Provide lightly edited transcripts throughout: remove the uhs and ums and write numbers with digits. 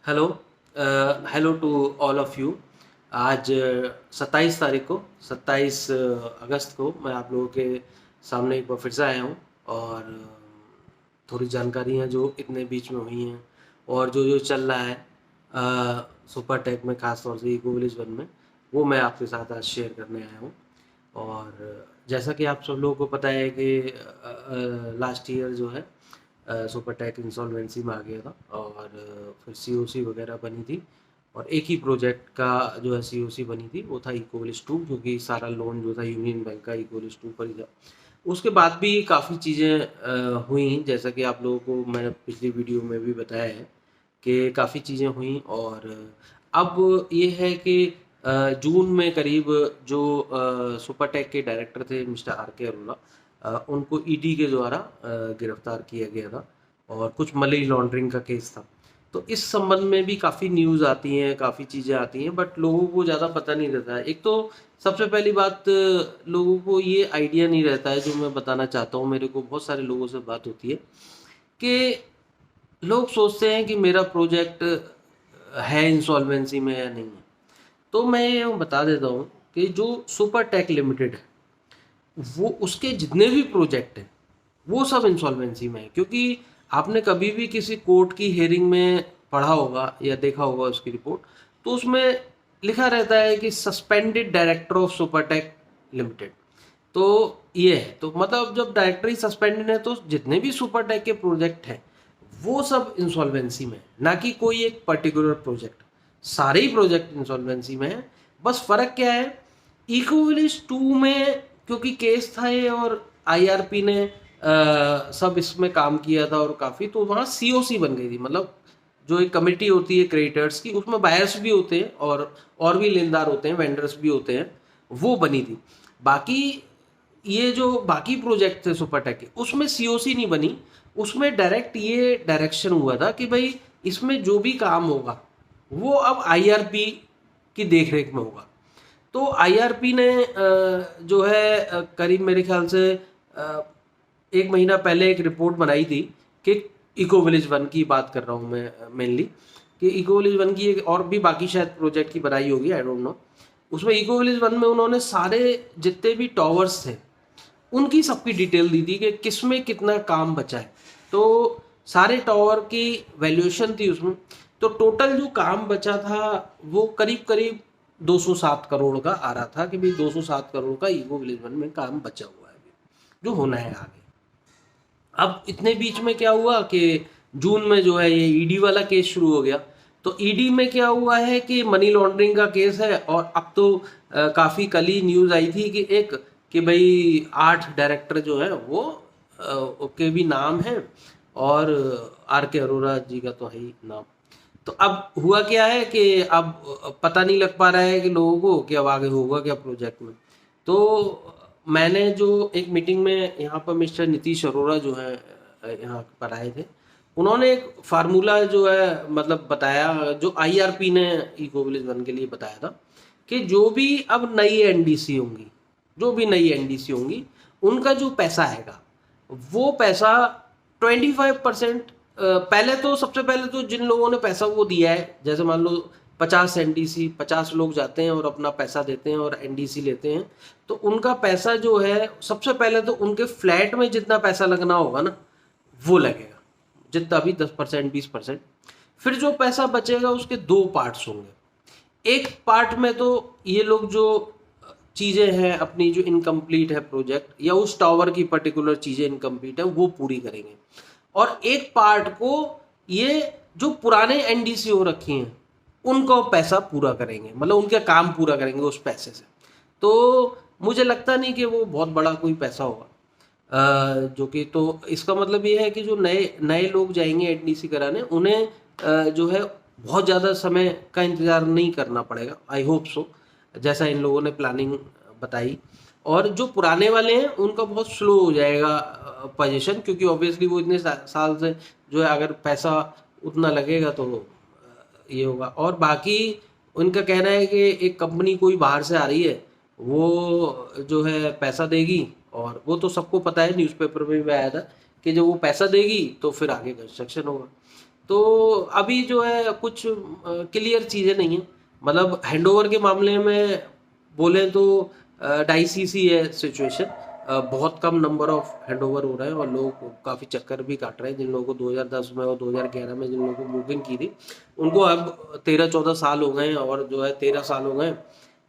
Hello. Hello to all of you. आज 27 तारीख को 27 अगस्त को मैं आप लोगों के सामने एक बार फिर से आया हूँ और थोड़ी जानकारियाँ जो इतने बीच में हुई हैं और जो जो चल रहा है सुपर टेक में, ख़ास तौर से इको विलेज 1 में, वो मैं आपके साथ आज शेयर करने आया हूँ। और जैसा कि आप सब लोगों को पता है कि लास्ट ईयर जो है सुपरटेक इंसॉल्वेंसी में आ गया था और फिर सीओसी वगैरह बनी थी और एक ही प्रोजेक्ट का जो है सीओसी बनी थी, वो था इकोविलिज 2, क्योंकि सारा लोन जो था यूनियन बैंक का इकोविलिज 2 पर ही था। उसके बाद भी काफ़ी चीज़ें हुई, जैसा कि आप लोगों को मैंने पिछली वीडियो में भी बताया है कि काफ़ी चीज़ें हुई। और अब ये है कि जून में करीब जो सुपरटेक के डायरेक्टर थे मिस्टर आर के अरोड़ा, उनको ईडी के द्वारा गिरफ्तार किया गया था और कुछ मनी लॉन्ड्रिंग का केस था। तो इस संबंध में भी काफ़ी न्यूज़ आती हैं, काफ़ी चीज़ें आती हैं, बट लोगों को ज़्यादा पता नहीं रहता है। एक तो सबसे पहली बात, लोगों को ये आइडिया नहीं रहता है, जो मैं बताना चाहता हूँ। मेरे को बहुत सारे लोगों से बात होती है कि लोग सोचते हैं कि मेरा प्रोजेक्ट है इंसॉल्वेंसी में या नहीं है। तो मैं ये बता देता हूँ कि जो सुपर टेक लिमिटेड है, वो उसके जितने भी प्रोजेक्ट हैं वो सब इंसॉल्वेंसी में है। क्योंकि आपने कभी भी किसी कोर्ट की हियरिंग में पढ़ा होगा या देखा होगा उसकी रिपोर्ट, तो उसमें लिखा रहता है कि suspended director of Supertech limited. तो ये है, तो मतलब जब डायरेक्टर ही सस्पेंडेड है तो जितने भी सुपरटेक के प्रोजेक्ट हैं वो सब इंसॉल्वेंसी में है, ना कि कोई एक पर्टिकुलर प्रोजेक्ट। सारे ही प्रोजेक्ट इंसॉल्वेंसी में है। बस फर्क क्या है, इको विलेज 2 में क्योंकि केस था ये और आईआरपी ने सब इसमें काम किया था और काफ़ी, तो वहाँ सीओसी बन गई थी। मतलब जो एक कमेटी होती है क्रेडिटर्स की, उसमें बायर्स भी होते हैं और भी लेनदार होते हैं, वेंडर्स भी होते हैं, वो बनी थी। बाकी ये जो बाकी प्रोजेक्ट थे सुपरटेक के, उसमें सीओसी नहीं बनी। उसमें डायरेक्ट ये डायरेक्शन हुआ था कि भाई इसमें जो भी काम होगा वो अब आईआरपी की देखरेख में होगा। तो आईआरपी ने जो है करीब मेरे ख्याल से 1 महीना पहले एक रिपोर्ट बनाई थी कि इको विलेज 1 की बात कर रहा हूँ मैं मेनली, कि इको विलेज 1 की एक और भी बाकी शायद प्रोजेक्ट की बनाई होगी, आई डोंट नो। उसमें इको विलेज 1 में उन्होंने सारे जितने भी टॉवर्स थे उनकी सबकी डिटेल दी थी कि किस में कितना काम बचा है। तो सारे टावर की वैल्यूएशन थी उसमें। तो टोटल जो काम बचा था वो करीब करीब 207 करोड़ का आ रहा था कि भाई 207 करोड़ का इको विलेज 1 में काम बचा हुआ है अभी, जो होना है आगे। अब इतने बीच में क्या हुआ कि जून में जो है ये ईडी वाला केस शुरू हो गया। तो ईडी में क्या हुआ है कि मनी लॉन्ड्रिंग का केस है। और अब तो काफ़ी कल ही न्यूज़ आई थी कि कि भाई 8 डायरेक्टर जो है वो के भी नाम है और आर के अरोड़ा जी का तो है ही नाम। तो अब हुआ क्या है कि अब पता नहीं लग पा रहा है कि लोगों को कि अब आगे होगा क्या प्रोजेक्ट में। तो मैंने जो एक मीटिंग में यहाँ पर मिस्टर नीतीश अरोड़ा जो है यहाँ पर आए थे, उन्होंने एक फार्मूला जो है मतलब बताया, जो आईआरपी ने इको विलेज 1 के लिए बताया था कि जो भी अब नई एनडीसी होंगी, जो भी नई एनडीसी होंगी, उनका जो पैसा आएगा वो पैसा 25%। पहले तो सबसे पहले तो जिन लोगों ने पैसा वो दिया है, जैसे मान लो 50 एनडीसी, 50 लोग जाते हैं और अपना पैसा देते हैं और एनडीसी लेते हैं, तो उनका पैसा जो है सबसे पहले तो उनके फ्लैट में जितना पैसा लगना होगा ना वो लगेगा, जितना भी 10% 20%। फिर जो पैसा बचेगा उसके दो पार्ट्स होंगे। एक पार्ट में तो ये लोग जो चीज़ें हैं अपनी जो इनकम्प्लीट है प्रोजेक्ट या उस टावर की पर्टिकुलर चीज़ें इनकम्प्लीट है वो पूरी करेंगे। और एक पार्ट को ये जो पुराने एनडीसी हो रखी हैं उनको पैसा पूरा करेंगे, मतलब उनका काम पूरा करेंगे उस पैसे से। तो मुझे लगता नहीं कि वो बहुत बड़ा कोई पैसा होगा। जो कि तो इसका मतलब ये है कि जो नए नए लोग जाएंगे एनडीसी कराने, उन्हें जो है बहुत ज़्यादा समय का इंतज़ार नहीं करना पड़ेगा, आई होप सो, जैसा इन लोगों ने प्लानिंग बताई। और जो पुराने वाले हैं उनका बहुत स्लो हो जाएगा पोजीशन, क्योंकि ऑब्वियसली वो इतने साल से जो है अगर पैसा उतना लगेगा तो ये होगा। और बाकी उनका कहना है कि एक कंपनी कोई बाहर से आ रही है, वो जो है पैसा देगी, और वो तो सबको पता है, न्यूज़पेपर में भी आया था कि जब वो पैसा देगी तो फिर आगे कंस्ट्रक्शन होगा। तो अभी जो है कुछ क्लियर चीज़ें नहीं है। मतलब हैंडओवर के मामले में बोले तो डाइसी सी है सिचुएशन। बहुत कम नंबर ऑफ हैंडओवर हो रहे हैं और लोग काफ़ी चक्कर भी काट रहे हैं। जिन लोगों को 2010 में और 2011 में जिन लोगों को बुकिंग की थी उनको अब 13-14 साल हो गए हैं, और जो है 13 साल हो गए,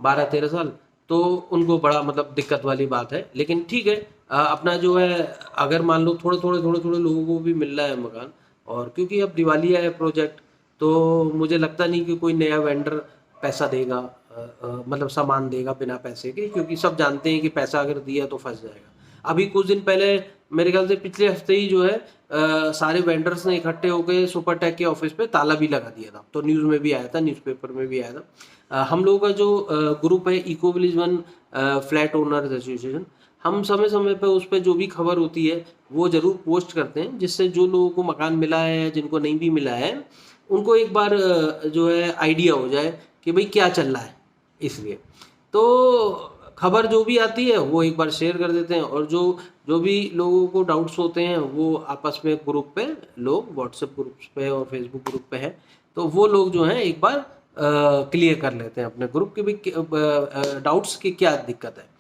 12-13 साल, तो उनको बड़ा मतलब दिक्कत वाली बात है। लेकिन ठीक है, अपना जो है अगर मान लो थोड़े थोड़े लोगों को भी मिल रहा है मकान, और क्योंकि अब दिवाली है प्रोजेक्ट, तो मुझे लगता नहीं कि कोई नया वेंडर पैसा देगा, मतलब सामान देगा बिना पैसे के, क्योंकि सब जानते हैं कि पैसा अगर दिया तो फंस जाएगा। अभी कुछ दिन पहले, मेरे ख्याल से पिछले हफ्ते ही जो है सारे वेंडर्स ने इकट्ठे होकर सुपरटेक के ऑफिस पे ताला भी लगा दिया था। तो न्यूज़ में भी आया था, न्यूज़पेपर में भी आया था। हम लोगों का जो ग्रुप है eco village one flat owners association, हम समय समय पे उस पर जो भी खबर होती है वो ज़रूर पोस्ट करते हैं, जिससे जो लोगों को मकान मिला है, जिनको नहीं भी मिला है, उनको एक बार जो है आइडिया हो जाए कि भाई क्या चल रहा है। इसलिए तो खबर जो भी आती है वो एक बार शेयर कर देते हैं, और जो जो भी लोगों को डाउट्स होते हैं वो आपस में ग्रुप पे, लोग व्हाट्सएप ग्रुप पे और फेसबुक ग्रुप पे है, तो वो लोग जो हैं एक बार क्लियर कर लेते हैं अपने ग्रुप के भी डाउट्स की क्या दिक्कत है।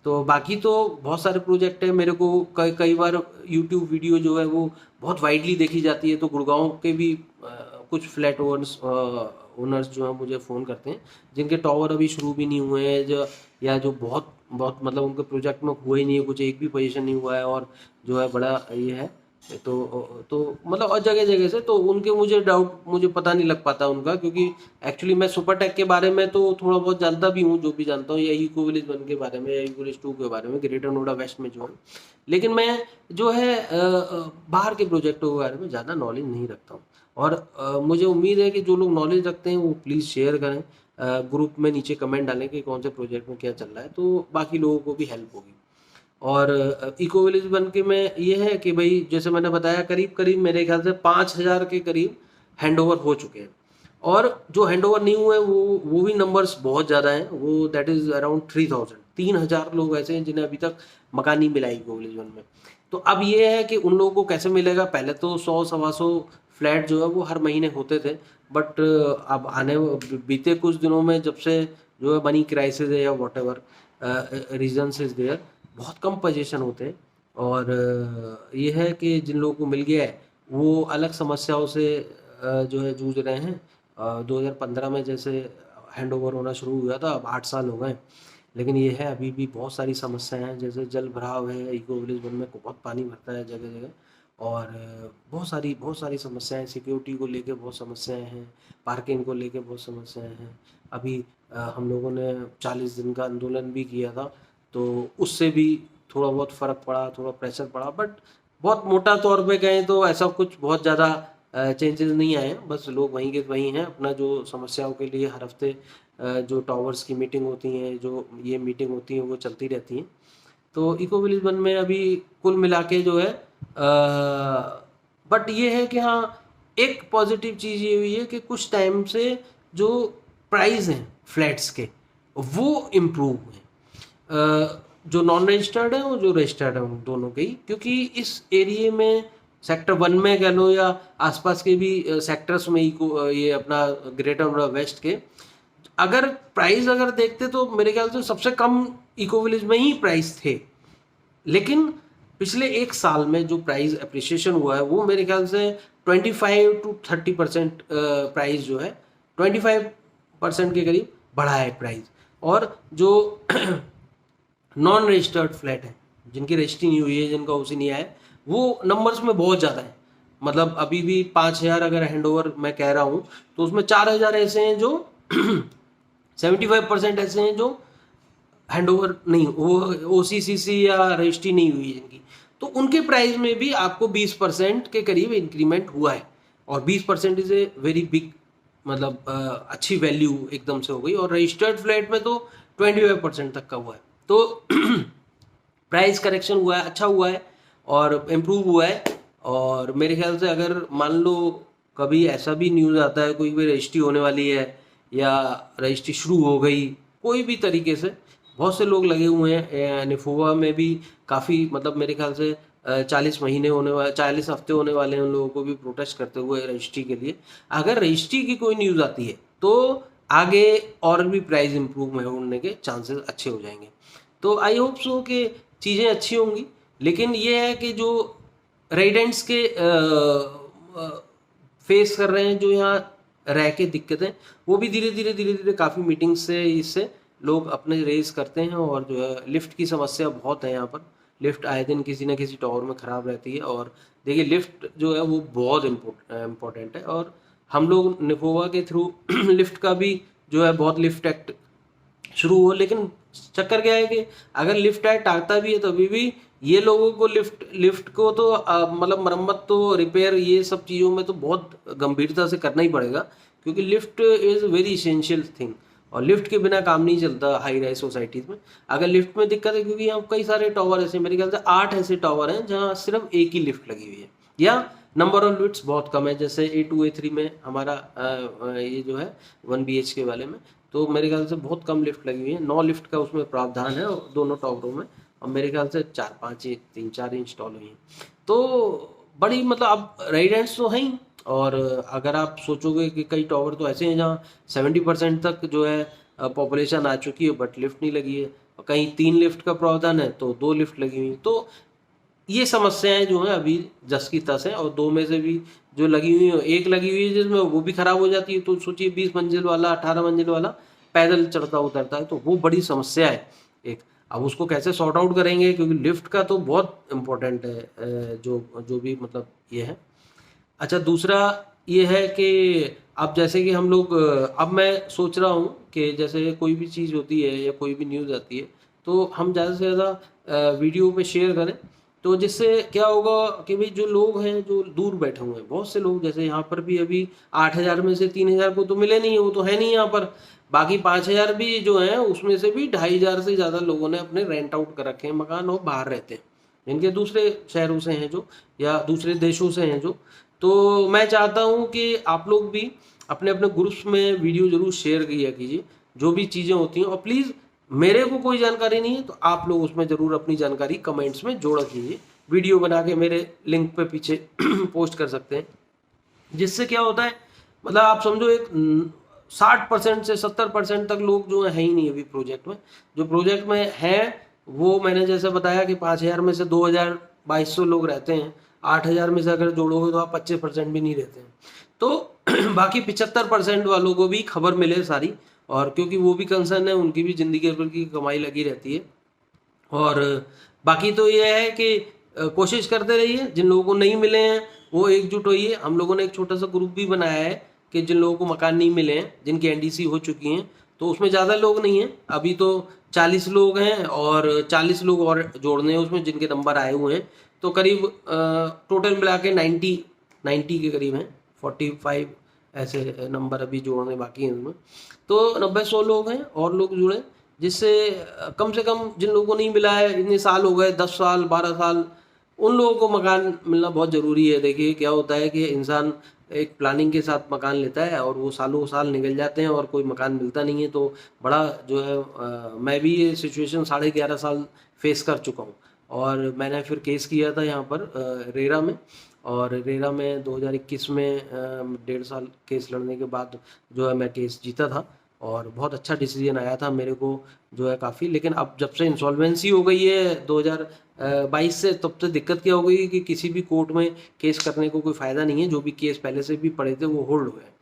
तो बाकी तो बहुत सारे प्रोजेक्ट है। मेरे को कई कई बार यूट्यूब वीडियो जो है वो बहुत वाइडली देखी जाती है, तो गुड़गांव के भी कुछ फ्लैट ओनर्स ओनर्स जो हैं मुझे फ़ोन करते हैं, जिनके टावर अभी शुरू भी नहीं हुए हैं, जो या जो बहुत बहुत मतलब उनके प्रोजेक्ट में हुआ ही नहीं है, कुछ एक भी पोजीशन नहीं हुआ है, और जो है बड़ा ये है। तो मतलब और जगह जगह से तो उनके मुझे डाउट, मुझे पता नहीं लग पाता उनका, क्योंकि एक्चुअली मैं सुपरटेक के बारे में तो थोड़ा बहुत जानता भी हूँ, जो भी जानता हूँ, या इको विलेज 1 के बारे में, या इको विलेज 2 के बारे में, ग्रेटर नोएडा वेस्ट में जो है। लेकिन मैं जो है बाहर के प्रोजेक्टों के बारे में ज़्यादा नॉलेज नहीं रखता हूँ। और मुझे उम्मीद है कि जो लोग नॉलेज रखते हैं वो प्लीज़ शेयर करें, ग्रुप में नीचे कमेंट डालें कि कौन से प्रोजेक्ट में क्या चल रहा है, तो बाकी लोगों को भी हेल्प होगी। और इको विलेज बन के में ये है कि भाई जैसे मैंने बताया, करीब करीब मेरे ख्याल से 5,000 के करीब हैंडओवर हो चुके हैं, और जो हैंडओवर नहीं हुए वो भी नंबर्स बहुत ज़्यादा हैं, वो दैट इज़ अराउंड 3,000, 3,000 लोग ऐसे हैं जिन्हें अभी तक मकान नहीं मिला इको विलेज वन में। तो अब ये है कि उन लोगों को कैसे मिलेगा। पहले तो 100-125 फ्लैट जो है वो हर महीने होते थे, बट अब बीते कुछ दिनों में जब से जो है मनी क्राइसिस है या whatever reasons is there, बहुत कम पोजीशन होते हैं। और ये है कि जिन लोगों को मिल गया है वो अलग समस्याओं से जो है जूझ रहे हैं। 2015 में जैसे हैंडओवर होना शुरू हुआ था, अब 8 साल हो गए, लेकिन ये है अभी भी बहुत सारी समस्याएं हैं, जैसे जल भराव है, इको विलेज वन में बहुत पानी भरता है जगह जगह, और बहुत सारी समस्याएं, सिक्योरिटी को लेके बहुत समस्याएं हैं, पार्किंग को लेके बहुत समस्याएं हैं। अभी हम लोगों ने 40 दिन का आंदोलन भी किया था, तो उससे भी थोड़ा बहुत फ़र्क पड़ा, थोड़ा प्रेशर पड़ा, बट बहुत मोटा तौर पे कहें तो ऐसा कुछ बहुत ज़्यादा चेंजेस नहीं आए हैं। बस लोग वहीं के वहीं हैं, अपना जो समस्याओं के लिए हर हफ्ते जो टावर्स की मीटिंग होती हैं, जो ये मीटिंग होती हैं, वो चलती रहती हैं। तो इको विलेज वन में अभी कुल मिला के जो है बट ये है कि हाँ, एक पॉजिटिव चीज़ ये हुई है कि कुछ टाइम से जो प्राइस हैं फ्लैट्स के वो इम्प्रूव हुए हैं। जो नॉन रजिस्टर्ड है और जो रजिस्टर्ड है उन दोनों के ही, क्योंकि इस एरिए में सेक्टर 1 में कह लो या आसपास के भी सेक्टर्स में ये अपना ग्रेटर नोएडा वेस्ट के, अगर प्राइस अगर देखते तो मेरे ख्याल से सबसे कम इको विलेज में ही प्राइस थे। लेकिन पिछले एक साल में जो प्राइस अप्रिसिएशन हुआ है वो मेरे ख्याल से 25 to 30% प्राइस जो है 25% के करीब बढ़ा है प्राइस। और जो नॉन रजिस्टर्ड फ्लैट है, जिनकी रजिस्ट्री नहीं हुई है, जिनका ओसी नहीं आया है, वो नंबर्स में बहुत ज़्यादा है। मतलब अभी भी 5,000 अगर हैंडओवर मैं कह रहा हूँ, तो उसमें 4,000 ऐसे हैं जो 75% ऐसे हैं जो हैंडओवर नहीं, वो ओसीसीसी या रजिस्ट्री नहीं हुई है जिनकी, तो उनके प्राइस में भी आपको 20% के करीब इंक्रीमेंट हुआ है। और 20% इज ए वेरी बिग, मतलब अच्छी वैल्यू एकदम से हो गई। और रजिस्टर्ड फ्लैट में तो 25% तक का हुआ है। तो प्राइस करेक्शन हुआ है, अच्छा हुआ है और इम्प्रूव हुआ है। और मेरे ख्याल से अगर मान लो कभी ऐसा भी न्यूज़ आता है कोई भी रजिस्ट्री होने वाली है या रजिस्ट्री शुरू हो गई कोई भी तरीके से, बहुत से लोग लगे हुए हैं। निफोवा में भी काफ़ी, मतलब मेरे ख्याल से 40 महीने होने वाले, 40 हफ्ते होने वाले हैं उन लोगों को भी प्रोटेस्ट करते हुए रजिस्ट्री के लिए। अगर रजिस्ट्री की कोई न्यूज़ आती है तो आगे और भी प्राइस इंप्रूव होने के चांसेस अच्छे हो जाएंगे। तो आई होप सो कि चीज़ें अच्छी होंगी, लेकिन ये है कि जो रेजिडेंट्स के फेस कर रहे हैं जो यहाँ रह के दिक्कतें, वो भी धीरे धीरे काफ़ी मीटिंग्स से इससे लोग अपने रेज करते हैं। और जो है लिफ्ट की समस्या बहुत है यहाँ पर, लिफ्ट आए दिन किसी न किसी टावर में ख़राब रहती है। और देखिए लिफ्ट जो है वो बहुत इम्पोर्टेंट है, और हम लोग निफोवा के थ्रू लिफ्ट का भी जो है बहुत लिफ्ट एक्ट शुरू हो, लेकिन चक्कर क्या है कि अगर लिफ्ट एक्ट आता भी है तो अभी भी ये लोगों को लिफ्ट को तो मतलब मरम्मत तो रिपेयर ये सब चीज़ों में तो बहुत गंभीरता से करना ही पड़ेगा, क्योंकि lift is very essential thing, और लिफ्ट के बिना काम नहीं चलता हाई राइज सोसाइटीज़ में। अगर लिफ्ट में दिक्कत है, क्योंकि यहाँ कई सारे टावर ऐसे, मेरे ख्याल से 8 ऐसे टावर हैं जहाँ सिर्फ एक ही लिफ्ट लगी हुई है, या नंबर ऑफ लिफ्ट्स बहुत कम है। जैसे A2 A3 में हमारा ये जो है 1 BHK वाले में, तो मेरे ख्याल से बहुत कम लिफ्ट लगी हुई है, 9 लिफ्ट का उसमें प्रावधान है दोनों टावरों में, और मेरे ख्याल से 4-5 3-4 इंस्टॉल हुई हैं। तो बड़ी मतलब अब रेजिडेंट्स तो हैं ही, और अगर आप सोचोगे कि कई टावर तो ऐसे हैं जहाँ 70% तक जो है पॉपुलेशन आ चुकी है बट लिफ्ट नहीं लगी है, और कहीं 3 लिफ्ट का प्रावधान है तो 2 लिफ्ट लगी हुई है। तो ये समस्याएं जो है अभी जस की तस है, और 2 में से भी जो लगी हुई है, एक लगी हुई है जिसमें वो भी खराब हो जाती है। तो सोचिए 20 मंजिल वाला 18 मंजिल वाला पैदल चढ़ता उतरता है, तो वो बड़ी समस्या है एक। अब उसको कैसे सॉर्ट आउट करेंगे, क्योंकि लिफ्ट का तो बहुत इम्पोर्टेंट है जो जो भी मतलब ये है। अच्छा, दूसरा ये है कि अब जैसे कि हम लोग अब मैं सोच रहा हूँ कि जैसे कोई भी चीज़ होती है या कोई भी न्यूज़ आती है तो हम ज़्यादा से ज़्यादा वीडियो पे शेयर करें, तो जिससे क्या होगा कि भाई जो लोग हैं जो दूर बैठे हुए हैं, बहुत से लोग जैसे यहाँ पर भी अभी 8,000 में से 3,000 को तो मिले नहीं है, वो तो है नहीं यहाँ पर, बाकी 5,000 भी जो हैं उसमें से भी 2,500 से ज़्यादा लोगों ने अपने रेंट आउट कर रखे हैं मकान, और बाहर रहते हैं, जिनके दूसरे शहरों से हैं जो, या दूसरे देशों से हैं जो। तो मैं चाहता हूँ कि आप लोग भी अपने अपने ग्रुप्स में वीडियो जरूर शेयर किया कीजिए जो भी चीज़ें होती हैं, और प्लीज़ मेरे को कोई जानकारी नहीं है तो आप लोग उसमें ज़रूर अपनी जानकारी कमेंट्स में जोड़ा कीजिए, वीडियो बना के मेरे लिंक पे पीछे पोस्ट कर सकते हैं। जिससे क्या होता है, मतलब आप समझो एक 60% से 70% तक लोग जो है ही नहीं अभी प्रोजेक्ट में, जो प्रोजेक्ट में है वो मैंने जैसे बताया कि 5,000 में से 2,200 लोग रहते हैं, 8,000 में से अगर जोड़ोगे तो आप 25% भी नहीं रहते हैं। तो बाकी 75% वालों को भी खबर मिले सारी, और क्योंकि वो भी कंसर्न है, उनकी भी जिंदगी भर की कमाई लगी रहती है। और बाकी तो ये है कि कोशिश करते रहिए, जिन लोगों को नहीं मिले हैं वो एकजुट होइए। हम लोगों ने एक छोटा सा ग्रुप भी बनाया है कि जिन लोगों को मकान नहीं मिले हैं, जिनकी NDC हो चुकी हैं, तो उसमें ज़्यादा लोग नहीं हैं, अभी तो 40 लोग हैं, और 40 लोग और जोड़ने हैं उसमें जिनके नंबर आए हुए हैं। तो करीब टोटल मिला के 90 के करीब हैं, 45 ऐसे नंबर अभी जोड़ने बाकी हैं उसमें। तो 90-100 लोग हैं और लोग जुड़े, जिससे कम से कम जिन लोगों को नहीं मिला है, इतने साल हो गए, 10 साल 12 साल, उन लोगों को मकान मिलना बहुत ज़रूरी है। देखिए क्या होता है कि इंसान एक प्लानिंग के साथ मकान लेता है और वो सालों साल निकल जाते हैं और कोई मकान मिलता नहीं है, तो बड़ा जो है मैं भी ये सिचुएशन 11.5 साल फेस कर चुका हूँ। और मैंने फिर केस किया था यहाँ पर रेरा में, और रेरा में 2021 में 1.5 साल केस लड़ने के बाद जो है मैं केस जीता था, और बहुत अच्छा डिसीजन आया था मेरे को जो है काफ़ी। लेकिन अब जब से इंसॉल्वेंसी हो गई है 2022 से, तब से दिक्कत क्या हो गई कि किसी भी कोर्ट में केस करने को कोई फ़ायदा नहीं है, जो भी केस पहले से भी पड़े थे वो होल्ड हुए हैं।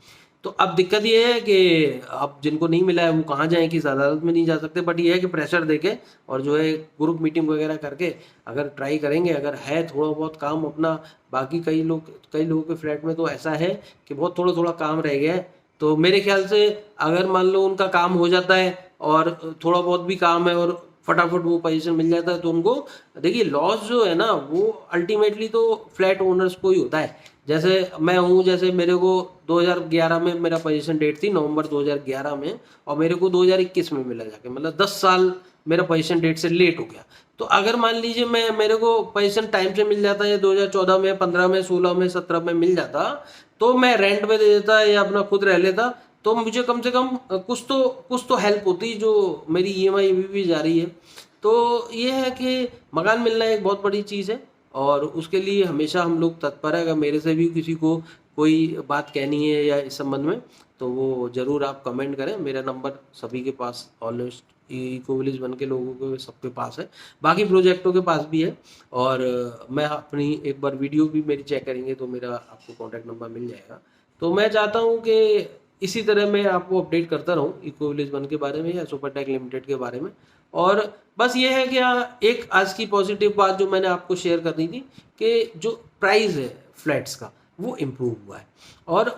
तो अब दिक्कत ये है कि अब जिनको नहीं मिला है वो कहाँ जाएं, किस अदालत में नहीं जा सकते, बट ये है कि प्रेशर देके और जो है ग्रुप मीटिंग वगैरह करके अगर ट्राई करेंगे, अगर है थोड़ा बहुत काम अपना। बाकी कई लोगों के फ्लैट में तो ऐसा है कि बहुत थोड़ा थोड़ा काम रह गया है, तो मेरे ख्याल से अगर मान लो उनका काम हो जाता है और थोड़ा बहुत भी काम है और फटाफट वो पोजीशन मिल जाता है, तो उनको देखिए लॉस जो है ना वो अल्टीमेटली तो फ्लैट ओनर्स को ही होता है। जैसे मैं हूँ, जैसे मेरे को 2011 में मेरा पोजीशन डेट थी, नवंबर 2011 में, और मेरे को 2021 में मिला जाके, मतलब 10 साल मेरा पोजीशन डेट से लेट हो गया। तो अगर मान लीजिए मेरे को पोजीशन टाइम से मिल जाता है, 2014 में 15 में 16 में 17 में मिल जाता, तो मैं रेंट में दे देता या अपना खुद रह लेता, तो मुझे कम से कम कुछ तो हेल्प होती, जो मेरी EMI अभी भी जा रही है। तो ये है कि मकान मिलना एक बहुत बड़ी चीज़ है, और उसके लिए हमेशा हम लोग तत्पर है। अगर मेरे से भी किसी को कोई बात कहनी है या इस संबंध में, तो वो ज़रूर आप कमेंट करें। मेरा नंबर सभी के पास, ऑलमोस्ट इको विलेज 1 के लोगों के सबके पास है, बाकी प्रोजेक्टों के पास भी है। और मैं अपनी एक बार वीडियो भी मेरी चेक करेंगे तो मेरा आपको कॉन्टैक्ट नंबर मिल जाएगा। तो मैं चाहता हूँ कि इसी तरह मैं आपको अपडेट करता रहूँ इको विलेज 1 के बारे में या सुपरटेक लिमिटेड के बारे में। और बस ये है कि एक आज की पॉजिटिव बात जो मैंने आपको शेयर करनी थी कि जो प्राइस है फ्लैट्स का वो इम्प्रूव हुआ है, और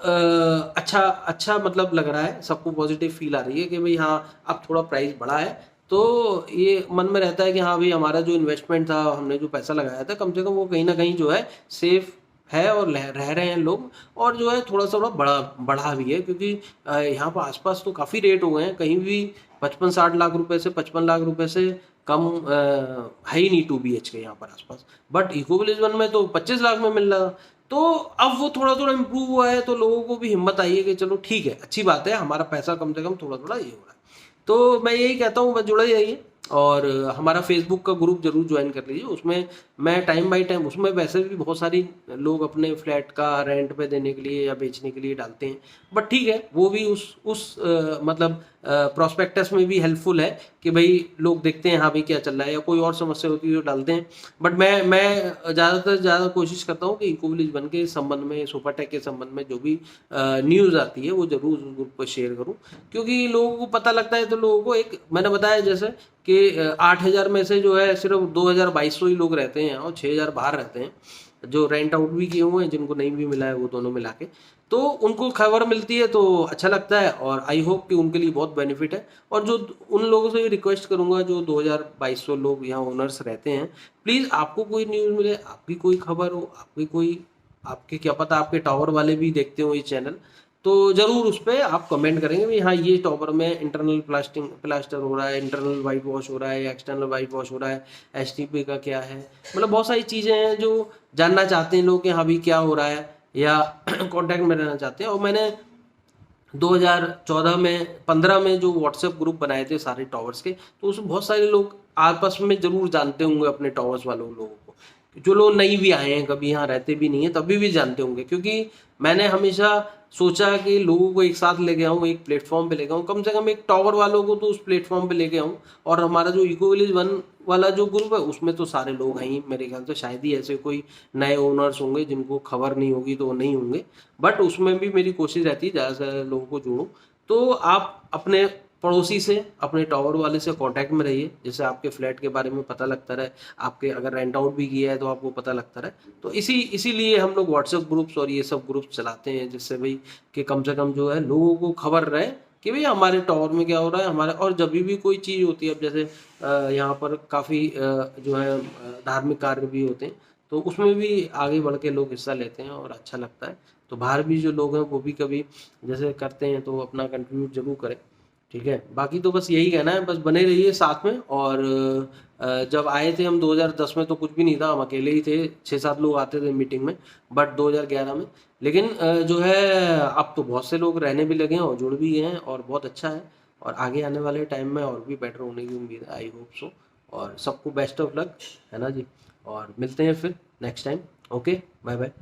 अच्छा अच्छा मतलब लग रहा है, सबको पॉजिटिव फील आ रही है कि भाई हाँ अब थोड़ा प्राइस बढ़ा है। तो ये मन में रहता है कि हाँ भाई हमारा जो इन्वेस्टमेंट था, हमने जो पैसा लगाया था, कम से कम वो कहीं ना कहीं जो है सेफ है और रह रहे हैं लोग। और जो है थोड़ा सा बड़ा बढ़ा भी है, क्योंकि यहाँ पर आसपास तो काफ़ी रेट हो गए हैं, कहीं भी 55-60 लाख रुपए से 55 लाख रुपए से कम है ही नहीं 2 BH के यहाँ पर आसपास। बट इको विलेज 1 में तो 25 लाख में मिल रहा। तो अब वो थोड़ा थोड़ा इम्प्रूव हुआ है, तो लोगों को भी हिम्मत आई है कि चलो ठीक है, अच्छी बात है, हमारा पैसा कम से कम थोड़ा थोड़ा ये हो रहा है। तो मैं यही कहता हूँ, बस जुड़े रहिए। और हमारा फेसबुक का ग्रुप जरूर ज्वाइन कर लीजिए, उसमें मैं टाइम बाय टाइम, उसमें वैसे भी बहुत सारी लोग अपने फ्लैट का रेंट पे देने के लिए या बेचने के लिए डालते हैं। बट ठीक है, वो भी उस मतलब प्रोस्पेक्टस में भी हेल्पफुल है कि भाई लोग देखते हैं हाँ भाई क्या चल रहा है, या कोई और समस्या होती है तो डालते हैं। बट मैं ज़्यादातर ज़्यादा कोशिश करता हूँ कि इको विलेज 1 के संबंध में, सुपरटेक के संबंध में जो भी न्यूज़ आती है वो जरूर उस ग्रुप पर शेयर करूँ, क्योंकि लोगों को पता लगता है। तो लोगों को एक मैंने बताया जैसे कि 8,000 में से जो है सिर्फ 2,200 ही लोग रहते हैं और 6,000 बाहर रहते हैं, जो रेंट आउट भी किए हुए हैं, जिनको नहीं भी मिला है, वो दोनों मिला के। तो उनको खबर मिलती है तो अच्छा लगता है, और आई होप कि उनके लिए बहुत बेनिफिट है। और जो उन लोगों से रिक्वेस्ट करूंगा जो 2,200 लोग यहाँ ओनर्स रहते हैं, प्लीज़ आपको कोई न्यूज़ मिले, आपकी कोई खबर हो, आपके क्या पता आपके टावर वाले भी देखते हो ये चैनल, तो ज़रूर उस पर आप कमेंट करेंगे भाई हाँ ये टॉपर में इंटरनल प्लास्टर हो रहा है, इंटरनल वाइट वॉश हो रहा है, एक्सटर्नल वाइट वॉश हो रहा है, एसटीपी का क्या है। मतलब बहुत सारी चीज़ें हैं जो जानना चाहते हैं लोग कि हाँ भाई क्या हो रहा है, या कांटेक्ट में रहना चाहते हैं। और मैंने 2014 में 15 में जो व्हाट्सएप ग्रुप बनाए थे सारे टॉवर्स के, तो उसमें बहुत सारे लोग आपस में जरूर जानते होंगे अपने टॉवर्स वालों लोगों को, जो लोग नहीं भी आए हैं कभी, यहाँ रहते भी नहीं है, तभी भी जानते होंगे। क्योंकि मैंने हमेशा सोचा कि लोगों को एक साथ लेके आऊँ, एक प्लेटफॉर्म पे लेके आऊँ, कम से कम एक टावर वालों को तो उस प्लेटफॉर्म पे लेके आऊँ। और हमारा जो इको विलेज 1 वाला जो ग्रुप है उसमें तो सारे लोग हैं ही, मेरे ख्याल से शायद ही ऐसे कोई नए ओनर्स होंगे जिनको खबर नहीं होगी तो वो नहीं होंगे। बट उसमें भी मेरी कोशिश रहती है ज़्यादा से ज़्यादा लोगों को जोड़ूँ। तो आप अपने पड़ोसी से, अपने टावर वाले से कांटेक्ट में रहिए, जिससे आपके फ्लैट के बारे में पता लगता रहे, आपके अगर रेंट आउट भी किया है तो आपको पता लगता रहे। तो इसीलिए हम लोग व्हाट्सएप ग्रुप्स और ये सब ग्रुप्स चलाते हैं, जिससे भाई कि कम से कम जो है लोगों को खबर रहे कि भाई हमारे टावर में क्या हो रहा है हमारे। और जब भी कोई चीज़ होती है, अब जैसे यहाँ पर काफ़ी जो है धार्मिक कार्य भी होते हैं, तो उसमें भी आगे बढ़ के लोग हिस्सा लेते हैं और अच्छा लगता है। तो बाहर भी जो लोग हैं वो भी कभी जैसे करते हैं तो अपना कंट्रीब्यूट जरूर करें। ठीक है, बाकी तो बस यही कहना है, बस बने रहिए साथ में। और जब आए थे हम 2010 में तो कुछ भी नहीं था, हम अकेले ही थे, 6-7 लोग आते थे मीटिंग में, बट 2011 में। लेकिन जो है अब तो बहुत से लोग रहने भी लगे हैं और जुड़ भी गए हैं, और बहुत अच्छा है। और आगे आने वाले टाइम में और भी बेटर होने की उम्मीद है, आई होप सो। और सबको बेस्ट ऑफ लक, है ना जी। और मिलते हैं फिर next time. Okay, bye bye.